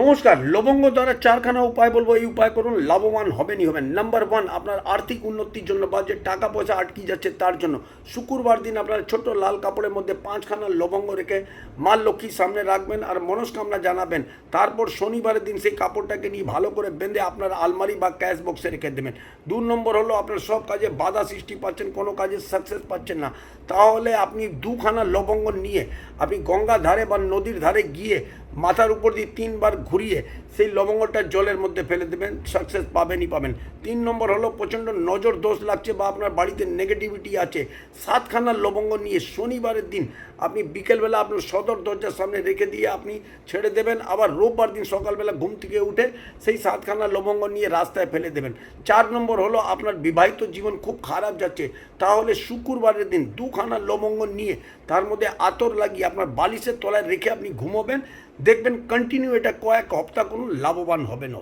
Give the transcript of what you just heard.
নমস্কার। লবঙ্গ দ্বারা চারখানা উপায় বলবো, এই উপায় করুন, লাভবান হবেনই হবেন। নাম্বার ওয়ান, আপনার আর্থিক উন্নতির জন্য বা যে টাকা পয়সা আটকে যাচ্ছে তার জন্য শুক্রবার দিন আপনার ছোট্ট লাল কাপড়ের মধ্যে 5খানা লবঙ্গ রেখে মা লক্ষ্মীর সামনে রাখবেন আর মনস্কামনা জানাবেন। তারপর শনিবারের দিন সেই কাপড়টাকে নিয়ে ভালো করে বেঁধে আপনার আলমারি বা ক্যাশ বক্সে রেখে দেবেন। 2 নম্বর হলো, আপনার সব কাজে বাধা সৃষ্টি পাচ্ছেন, কোনো কাজে সাকসেস পাচ্ছেন না, তাহলে আপনি 2খানা লবঙ্গ নিয়ে আপনি গঙ্গা ধারে বা নদীর ধারে গিয়ে মাথার উপর দিয়ে 3বার ঘুরিয়ে সেই লবঙ্গটা জলের মধ্যে ফেলে দেবেন, সাকসেস পাবেনই পাবেন। 3 নম্বর হলো, প্রচণ্ড নজর দোষ লাগছে বা আপনার বাড়িতে নেগেটিভিটি আছে, 7খানা লবঙ্গ নিয়ে শনিবারের দিন আপনি বিকেলবেলা আপনার সদর দরজার সামনে রেখে দিয়ে আপনি ছেড়ে দেবেন। আবার রোববার দিন সকালবেলা ঘুম থেকে উঠে সেই 7খানা লবঙ্গ নিয়ে রাস্তায় ফেলে দেবেন। 4 নম্বর হলো, আপনার বিবাহিত জীবন খুব খারাপ যাচ্ছে, তাহলে শুক্রবারের দিন 2খানা লবঙ্গ নিয়ে তার মধ্যে আতর লাগিয়ে আপনার বালিশের তলায় রেখে আপনি ঘুমোবেন। দেখবেন কন্টিনিউ এটা কয়েক হপ্তাহ করুন, লাভবান হবেন।